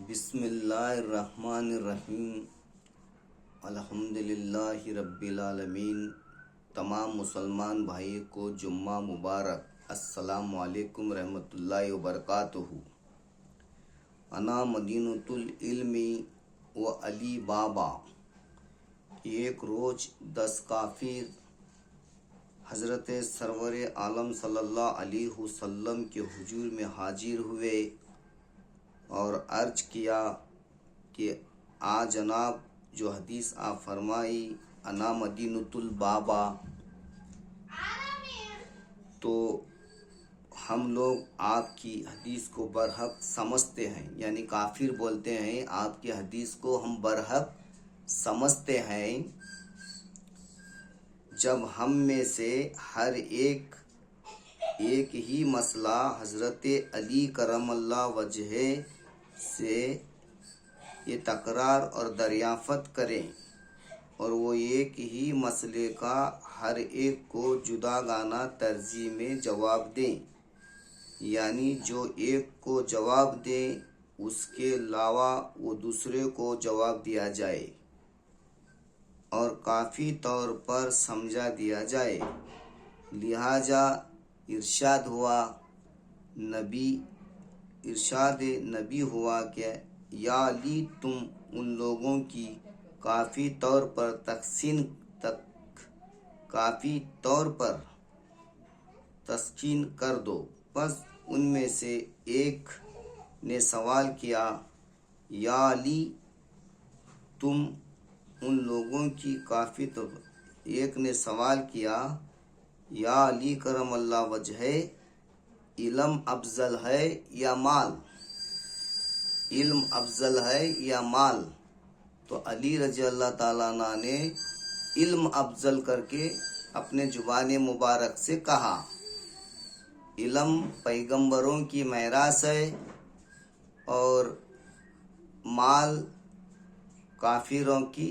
بسم اللہ الرحمن الرحیم الحمدللہ رب العالمین۔ تمام مسلمان بھائی کو جمعہ مبارک۔ السلام علیکم رحمۃ اللہ وبرکاتہ۔ انا مدینۃ العلم و علی بابا۔ ایک روز 10 کافر حضرت سرور عالم صلی اللہ علیہ وسلم کے حضور میں حاضر ہوئے اور عرض کیا کہ جناب جو حدیث آپ فرمائی انا مدینۃ البابا، تو ہم لوگ آپ کی حدیث کو برحق سمجھتے ہیں، یعنی کافر بولتے ہیں آپ کی حدیث کو ہم برحق سمجھتے ہیں۔ جب ہم میں سے ہر ایک ہی مسئلہ حضرت علی کرم اللہ وجہ سے یہ تکرار اور دریافت کریں اور وہ ایک ہی مسئلے کا ہر ایک کو جداگانہ ترجیح میں جواب دیں، یعنی جو ایک کو جواب دیں اس کے علاوہ وہ دوسرے کو جواب دیا جائے اور کافی طور پر سمجھا دیا جائے۔ لہذا ارشاد نبی ہوا کہ یا علی تم ان لوگوں کی کافی طور پر تسکین کر دو۔ پس ان میں سے ایک نے سوال کیا یا علی تم ان لوگوں کی کافی طور پر۔ ایک نے سوال کیا یا علی کرم اللہ وجہ، علم افضل ہے یا مال؟ علم افضل ہے یا مال؟ تو علی رضی اللہ تعالیٰ عنہ نے علم افضل کر کے اپنے زبان مبارک سے کہا۔ علم پیغمبروں کی میراث ہے اور مال کافروں کی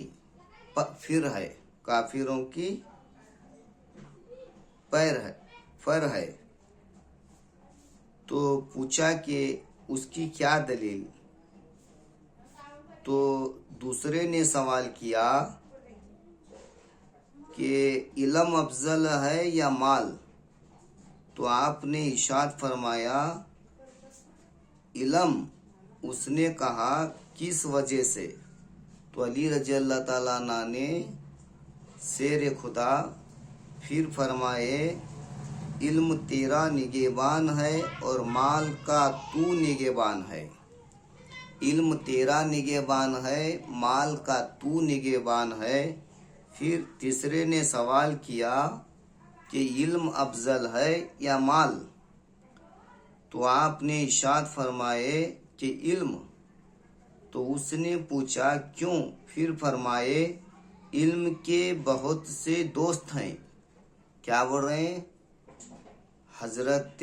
فر ہے۔ تو پوچھا کہ اس کی کیا دلیل؟ تو دوسرے نے سوال کیا کہ علم افضل ہے یا مال؟ تو آپ نے ارشاد فرمایا علم۔ اس نے کہا کس وجہ سے؟ تو علی رضی اللہ تعالیٰ عنہ نے شیر خدا پھر فرمائے علم تیرا نگہبان ہے اور مال کا تو نگہبان ہے۔ علم تیرا نگہبان ہے، مال کا تو نگہبان ہے۔ پھر تیسرے نے سوال کیا کہ علم افضل ہے یا مال؟ تو آپ نے ارشاد فرمائے کہ علم۔ تو اس نے پوچھا کیوں؟ پھر فرمائے علم کے بہت سے دوست ہیں۔ کیا بول رہے ہیں؟ حضرت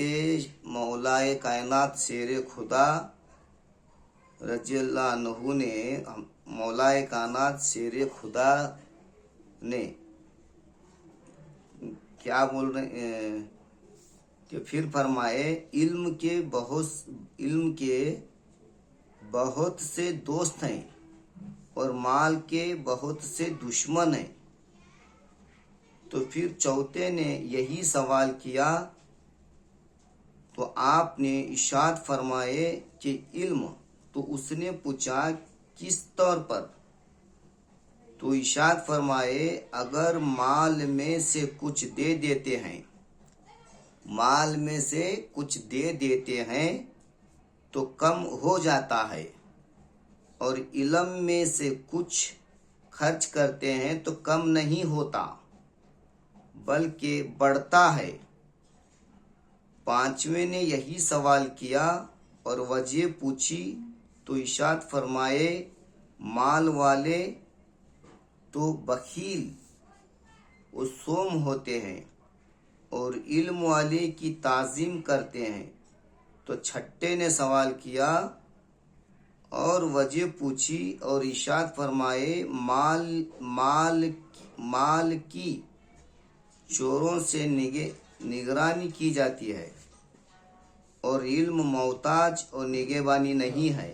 مولا کائنات شیر خدا رضی اللہ عنہ نے، مولا کائنات شیر خدا نے کیا بول رہے ہیں کہ پھر فرمائے علم کے بہت سے دوست ہیں اور مال کے بہت سے دشمن ہیں۔ تو پھر چوتھے نے یہی سوال کیا تو آپ نے ارشاد فرمائے کہ علم۔ تو اس نے پوچھا کس طور پر؟ تو ارشاد فرمائے اگر مال میں سے کچھ دے دیتے ہیں تو کم ہو جاتا ہے، اور علم میں سے کچھ خرچ کرتے ہیں تو کم نہیں ہوتا بلکہ بڑھتا ہے۔ پانچویں نے یہی سوال کیا اور وجہ پوچھی تو ارشاد فرمائے مال والے تو بخیل و صوم ہوتے ہیں اور علم والے کی تعظیم کرتے ہیں۔ تو چھٹے نے سوال کیا اور وجہ پوچھی اور ارشاد فرمائے مال کی چوروں سے نگرانی کی جاتی ہے اور علم محتاج اور نگہبانی نہیں ہے۔